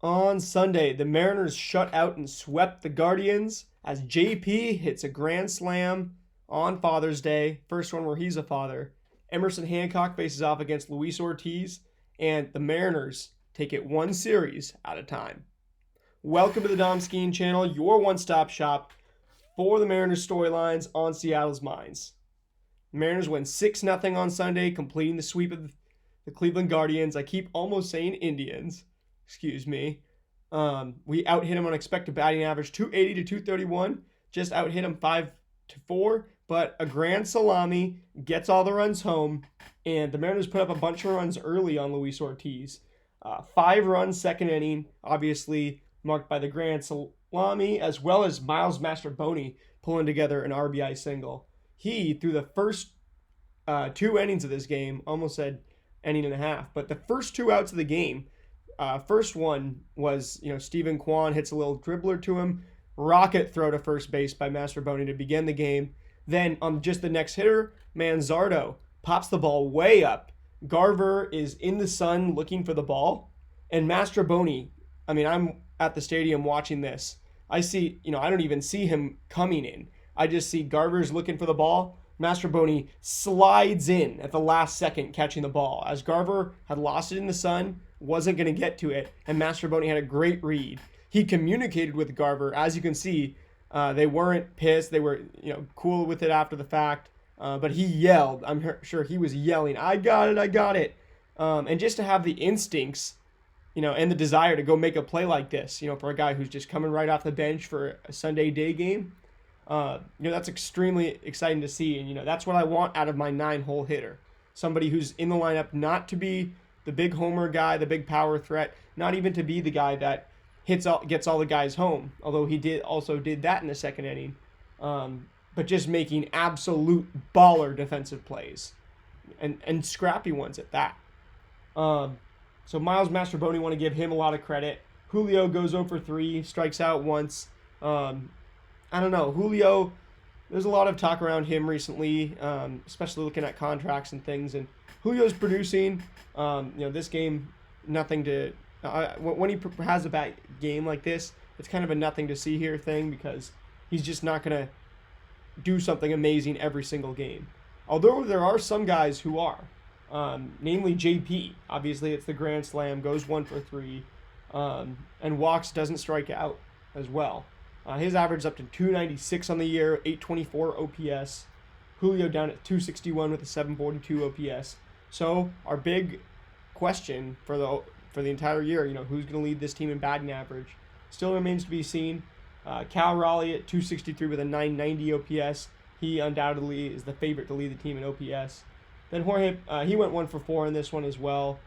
On Sunday, the Mariners shut out and swept the Guardians as JP hits a grand slam on Father's Day, first one where he's a father. Emerson Hancock faces off against Luis Ortiz, and the Mariners take it one series at a time. Welcome to the Dom Skeen channel, your one-stop shop for the Mariners storylines on Seattle's minds. The Mariners win 6-0 on Sunday, completing the sweep of the Cleveland Guardians. I keep almost saying Indians. Excuse me. We out-hit him on expected batting average, 280 to 231. Just out-hit him 5-4, but a grand salami gets all the runs home, and the Mariners put up a bunch of runs early on Luis Ortiz. 5 runs second inning, obviously marked by the grand salami, as well as Miles Mastrobuoni pulling together an RBI single. He, through the first 2 innings of this game, almost said inning and a half, but the first 2 outs of the game, first one was, Steven Kwan hits a little dribbler to him, rocket throw to first base by Mastrobuoni to begin the game. Then on just the next hitter, Manzardo pops the ball way up. Garver is in the sun looking for the ball, and Mastrobuoni, I'm at the stadium watching this. I see, I don't even see him coming in. I just see Garver's looking for the ball. Mastrobuoni slides in at the last second catching the ball, as Garver had lost it in the sun, wasn't going to get to it, and Mastrobuoni had a great read. He communicated with Garver. As you can see, they weren't pissed. They were, cool with it after the fact, but he yelled. I'm sure he was yelling, I got it. And just to have the instincts, and the desire to go make a play like this, for a guy who's just coming right off the bench for a Sunday day game, that's extremely exciting to see. And, that's what I want out of my 9-hole hitter. Somebody who's in the lineup not to be the big homer guy, the big power threat, not even to be the guy that gets all the guys home, although he did that in the second inning, but just making absolute baller defensive plays and scrappy ones at that. So Miles Mastrobuoni, want to give him a lot of credit. Julio goes 0 for 3, strikes out once. I don't know. Julio, there's a lot of talk around him recently, especially looking at contracts and things. And Julio's producing. This game, nothing to... when he has a bad game like this, it's kind of a nothing to see here thing because he's just not going to do something amazing every single game. Although there are some guys who are, namely JP. Obviously, it's the grand slam, goes 1 for 3, and walks, doesn't strike out as well. His average is up to 296 on the year, 824 OPS. Julio down at 261 with a 742 OPS. So our big question for the entire year, who's going to lead this team in batting average, still remains to be seen. Cal Raleigh at 263 with a 990 OPS. He undoubtedly is the favorite to lead the team in OPS. Then Jorge, he went 1 for 4 in this one as well.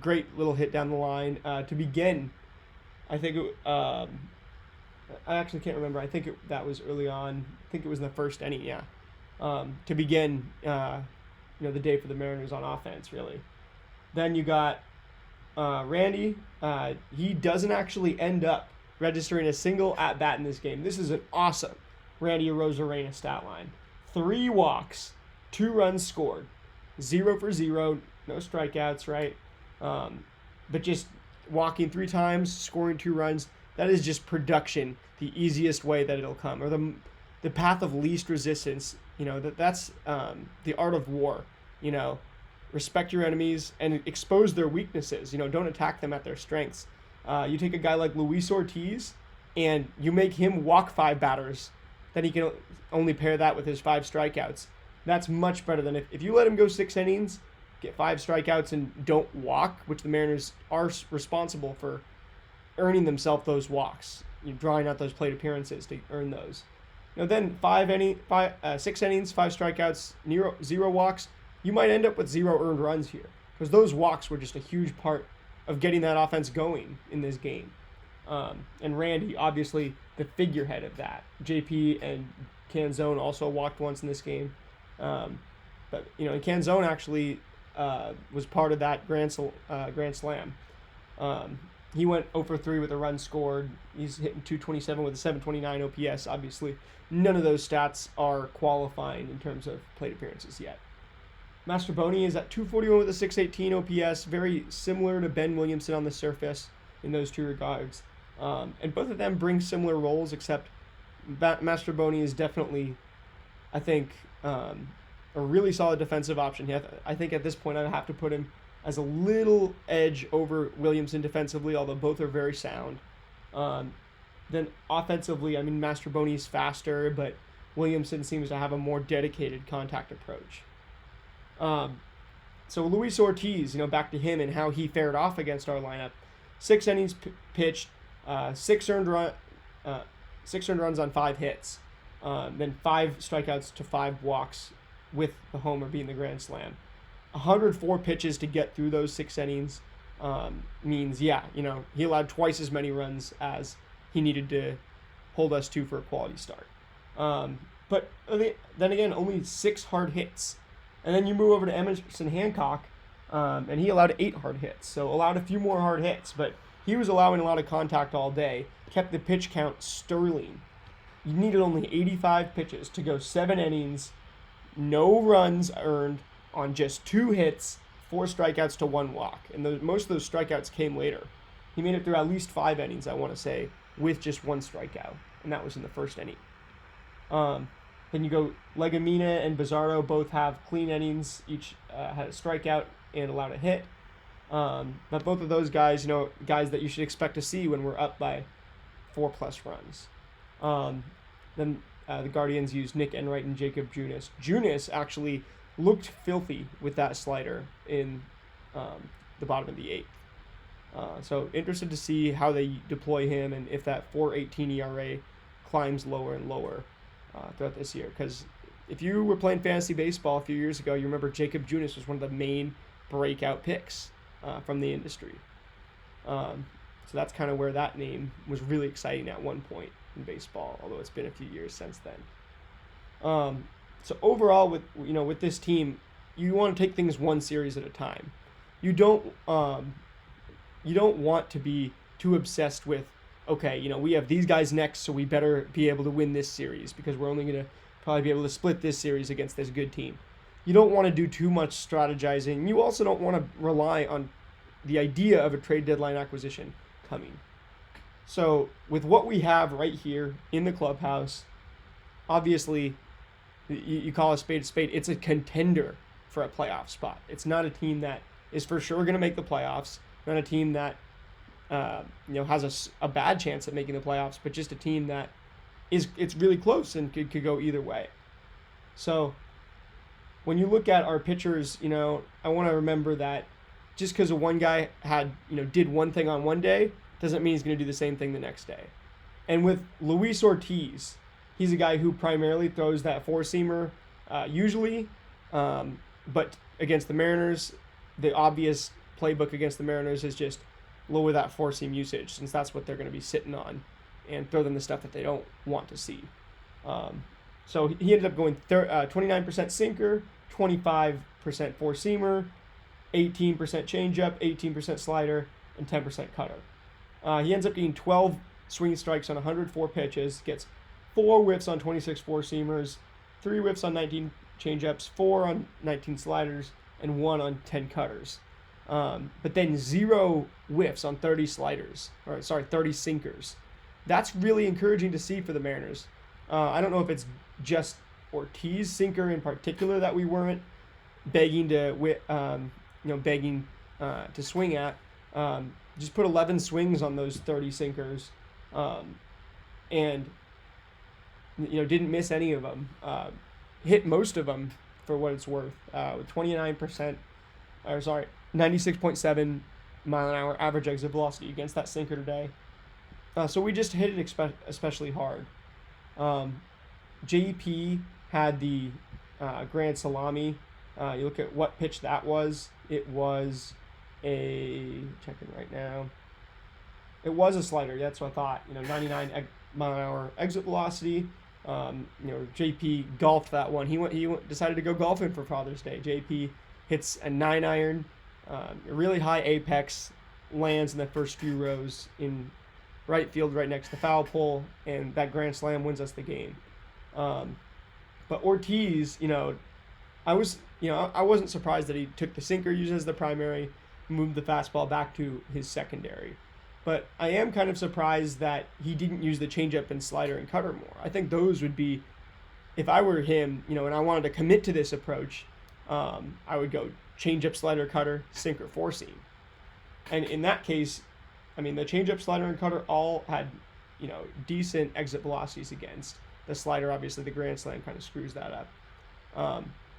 Great little hit down the line. To begin, I think I actually can't remember. I think that was early on. I think it was in the first inning, yeah. To begin, the day for the Mariners on offense, really. Then you got Randy. He doesn't actually end up registering a single at-bat in this game. This is an awesome Randy Arozarena stat line. 3 walks, 2 runs scored, 0 for 0, no strikeouts, right? But just walking 3 times, scoring 2 runs, that is just production, the easiest way that it'll come, or the path of least resistance. That's the art of war. Respect your enemies and expose their weaknesses. Don't attack them at their strengths. You take a guy like Luis Ortiz and you make him walk 5 batters, then he can only pair that with his 5 strikeouts. That's much better than if you let him go 6 innings, get 5 strikeouts and don't walk, which the Mariners are responsible for earning themselves those walks. You're drawing out those plate appearances to earn those. Then 6 innings, 5 strikeouts, 0 walks. You might end up with 0 earned runs here because those walks were just a huge part of getting that offense going in this game. And Randy, obviously, the figurehead of that. JP and Canzone also walked once in this game. But Canzone actually was part of that grand slam. He went 0 for 3 with a run scored. He's hitting 227 with a 729 OPS. Obviously, none of those stats are qualifying in terms of plate appearances yet. Mastrobuoni is at 241 with a 618 OPS, very similar to Ben Williamson on the surface. in those two regards. And both of them bring similar roles, except Mastrobuoni is definitely, I think, a really solid defensive option. I think at this point I'd have to put him as a little edge over Williamson defensively, although both are very sound. Then offensively, I mean, Mastrobuoni is faster, but Williamson seems to have a more dedicated contact approach. So Luis Ortiz, back to him and how he fared off against our lineup. 6 innings pitched, 6 earned runs on 5 hits, then 5 strikeouts to 5 walks, with the homer being the grand slam. 104 pitches to get through those 6 innings means, he allowed twice as many runs as he needed to hold us to for a quality start. But then again, only 6 hard hits. And then you move over to Emerson Hancock, and he allowed 8 hard hits. So allowed a few more hard hits, but he was allowing a lot of contact all day, kept the pitch count sterling. You needed only 85 pitches to go 7 innings, no runs earned on just 2 hits, 4 strikeouts to 1 walk. And most of those strikeouts came later. He made it through at least 5 innings, I want to say, with just 1 strikeout, and that was in the first inning. Then you go Legumina and Bizarro, both have clean innings, each had a strikeout and allowed a hit. But both of those guys, guys that you should expect to see when we're up by 4+ runs. Then the Guardians used Nick Enright and Jacob Junis. Junis actually looked filthy with that slider in the bottom of the 8th. So interested to see how they deploy him and if that 4.18 ERA climbs lower and lower throughout this year. Because if you were playing fantasy baseball a few years ago, you remember Jacob Junis was one of the main breakout picks from the industry. So that's kind of where that name was really exciting at one point in baseball, although it's been a few years since then. So overall, with this team, you want to take things one series at a time. You don't want to be too obsessed with, okay, we have these guys next, so we better be able to win this series because we're only going to probably be able to split this series against this good team. You don't want to do too much strategizing. You also don't want to rely on the idea of a trade deadline acquisition coming. So with what we have right here in the clubhouse, obviously, you call a spade, it's a contender for a playoff spot. It's not a team that is for sure going to make the playoffs, not a team that has a bad chance at making the playoffs, but just a team that it's really close and could go either way. So when you look at our pitchers, I want to remember that just because one guy did one thing on one day doesn't mean he's going to do the same thing the next day. And with Luis Ortiz, he's a guy who primarily throws that 4-seamer usually, but against the Mariners, the obvious playbook against the Mariners is just lower that 4-seam usage, since that's what they're going to be sitting on, and throw them the stuff that they don't want to see. So he ended up going 29% sinker, 25% 4-seamer, 18% changeup, 18% slider, and 10% cutter. He ends up getting 12 swinging strikes on 104 pitches, gets 4 whiffs on 26 4-seamers, 3 whiffs on 19 changeups, 4 on 19 sliders, and 1 on 10 cutters. But then 0 whiffs on 30 sinkers. That's really encouraging to see for the Mariners. I don't know if it's just Ortiz sinker in particular that we weren't begging to swing at. Just put 11 swings on those 30 sinkers, and didn't miss any of them. Hit most of them for what it's worth, with 96.7 mile an hour average exit velocity against that sinker today. So we just hit it especially hard. JP had the grand salami. You look at what pitch that was. It was checking right now. It was a slider. That's what I thought. 99 mile an hour exit velocity. JP golfed that one. He decided to go golfing for Father's Day. JP hits a 9-iron, a really high apex, lands in the first few rows in right field, right next to the foul pole, and that grand slam wins us the game. But Ortiz, I wasn't surprised that he took the sinker, used as the primary, moved the fastball back to his secondary. But I am kind of surprised that he didn't use the changeup and slider and cutter more. I think those would be, if I were him, and I wanted to commit to this approach, I would go changeup, slider, cutter, sinker, four seam. And in that case, the changeup, slider, and cutter all had, decent exit velocities against. The slider, obviously, the grand slam kind of screws that up.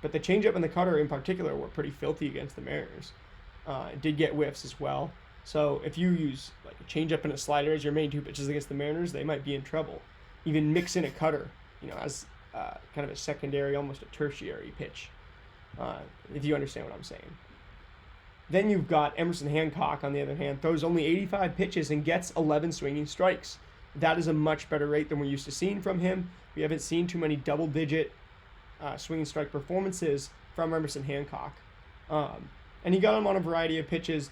But the changeup and the cutter in particular were pretty filthy against the Mariners. Did get whiffs as well. So if you use like a changeup and a slider as your main two pitches against the Mariners, they might be in trouble. Even mix in a cutter, as kind of a secondary, almost a tertiary pitch, if you understand what I'm saying. Then you've got Emerson Hancock, on the other hand, throws only 85 pitches and gets 11 swinging strikes. That is a much better rate than we're used to seeing from him. We haven't seen too many double-digit swinging strike performances from Emerson Hancock. And he got him on a variety of pitches.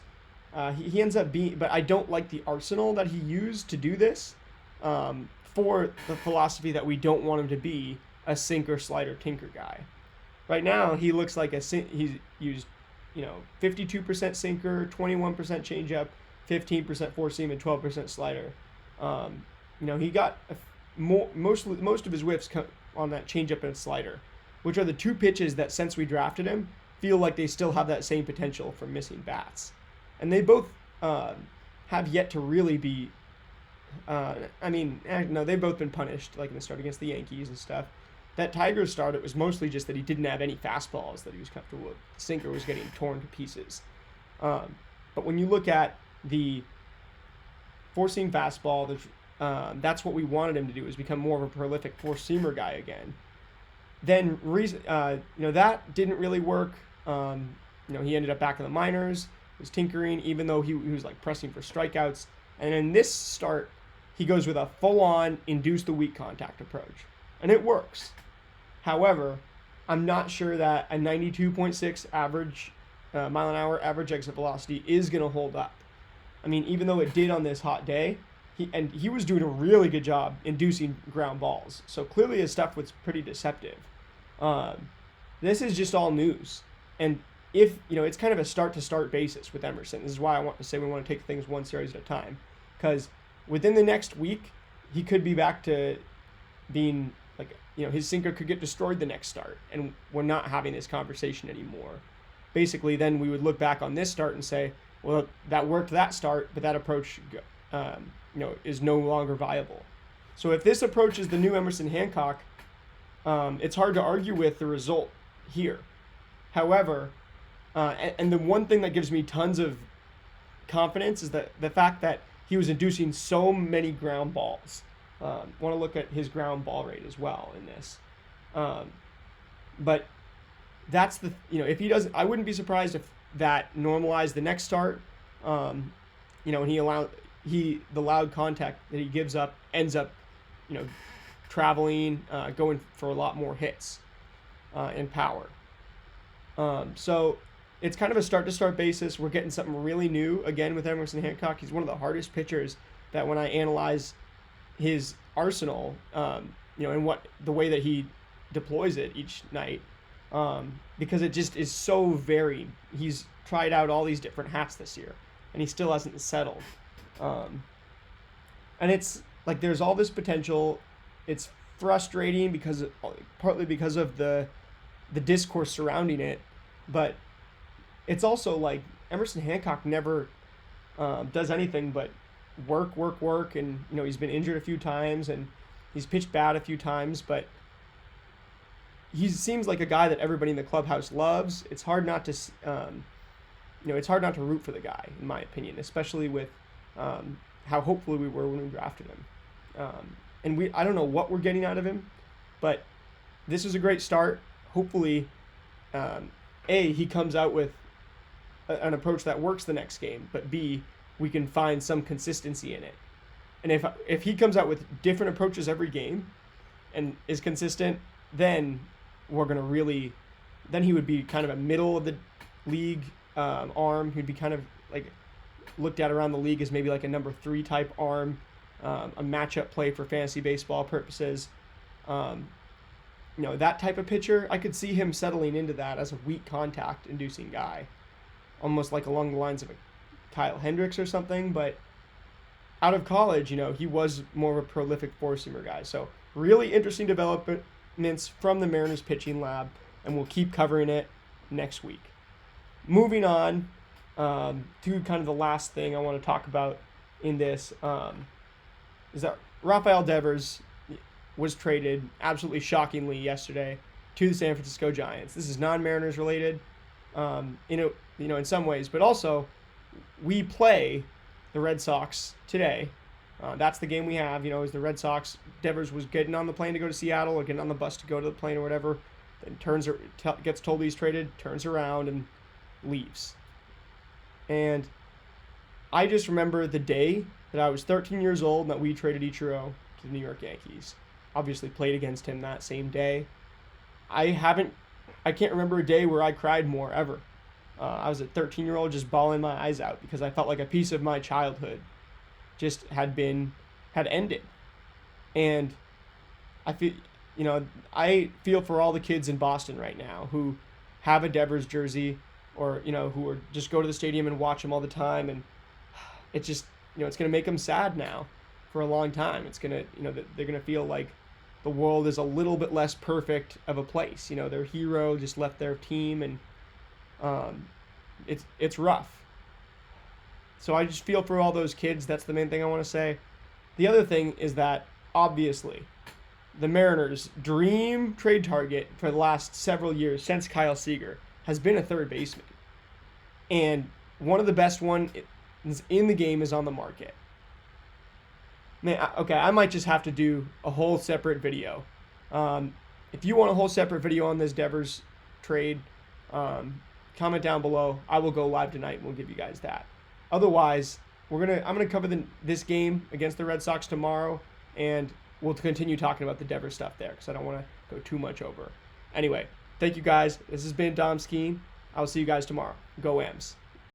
He ends up being, but I don't like the arsenal that he used to do this for the philosophy that we don't want him to be a sinker, slider, tinker guy. Right now, he looks like he's used, 52% sinker, 21% changeup, 15% four seam, and 12% slider. He got most of his whiffs on that changeup and slider, which are the two pitches that since we drafted him feel like they still have that same potential for missing bats. And they both have yet to really be, they've both been punished, like in the start against the Yankees and stuff. That Tigers start, it was mostly just that he didn't have any fastballs that he was comfortable with. The sinker was getting torn to pieces. But when you look at the four-seam fastball, that's what we wanted him to do, is become more of a prolific four-seamer guy again. Then, that didn't really work. He ended up back in the minors, was tinkering, even though he was like pressing for strikeouts. And in this start, he goes with a full-on induce the weak contact approach. And it works. However, I'm not sure that a 92.6 average mile an hour average exit velocity is going to hold up. Even though it did on this hot day, he was doing a really good job inducing ground balls. So clearly his stuff was pretty deceptive. This is just all news. And if, it's kind of a start-to-start basis with Emerson. This is why I want to say we want to take things one series at a time. Because within the next week, he could be back to being, his sinker could get destroyed the next start. And we're not having this conversation anymore. Basically, then we would look back on this start and say, well, that worked that start, but that approach, is no longer viable. So if this approach is the new Emerson Hancock, it's hard to argue with the result here. However, and the one thing that gives me tons of confidence is that the fact that he was inducing so many ground balls. Want to look at his ground ball rate as well in this. But that's if he doesn't, I wouldn't be surprised if that normalized the next start. And the loud contact that he gives up ends up, traveling, going for a lot more hits and power. So it's kind of a start-to-start basis. We're getting something really new again with Emerson Hancock. He's one of the hardest pitchers that when I analyze his arsenal, and the way that he deploys it each night, because it just is so varied. He's tried out all these different hats this year, and he still hasn't settled. And it's like there's all this potential. It's frustrating partly because of the discourse surrounding it, but it's also like Emerson Hancock never does anything but work, and he's been injured a few times and he's pitched bad a few times, but he seems like a guy that everybody in the clubhouse loves. It's hard not to it's hard not to root for the guy, in my opinion, especially with how hopeful we were when we drafted him. And I don't know what we're getting out of him, but this is a great start. Hopefully, he comes out with an approach that works the next game, but B, we can find some consistency in it. And if he comes out with different approaches every game and is consistent, then we're going to really, then he would be kind of a middle of the league arm. He'd be kind of like looked at around the league as maybe like a number 3 type arm, a matchup play for fantasy baseball purposes. That type of pitcher, I could see him settling into that as a weak contact inducing guy, almost like along the lines of a Kyle Hendricks or something. But out of college, he was more of a prolific four-seamer guy. So really interesting developments from the Mariners pitching lab, and we'll keep covering it next week. Moving on to kind of the last thing I want to talk about in this is that Rafael Devers was traded absolutely shockingly yesterday to the San Francisco Giants. This is non-Mariners related, in some ways, but also we play the Red Sox today. That's the game we have, is the Red Sox. Devers was getting on the plane to go to Seattle or getting on the bus to go to the plane or whatever. Then gets told he's traded, turns around and leaves. And I just remember the day that I was 13 years old and that we traded Ichiro to the New York Yankees. Obviously played against him that same day. I can't remember a day where I cried more ever. I was a 13-year-old just bawling my eyes out because I felt like a piece of my childhood just had ended. And I feel for all the kids in Boston right now who have a Devers jersey or, who are just go to the stadium and watch him all the time. And it's just, it's going to make them sad now for a long time. It's going to, they're going to feel like the world is a little bit less perfect of a place. Their hero just left their team, and it's rough. So I just feel for all those kids. That's the main thing I want to say. The other thing is that, obviously, the Mariners' dream trade target for the last several years since Kyle Seager has been a third baseman. And one of the best ones in the game is on the market. Man, okay, I might just have to do a whole separate video. If you want a whole separate video on this Devers trade, comment down below. I will go live tonight and we'll give you guys that. Otherwise, I'm gonna cover this game against the Red Sox tomorrow, and we'll continue talking about the Devers stuff there because I don't want to go too much over. Anyway, thank you guys. This has been Dom Skeen. I will see you guys tomorrow. Go Ams.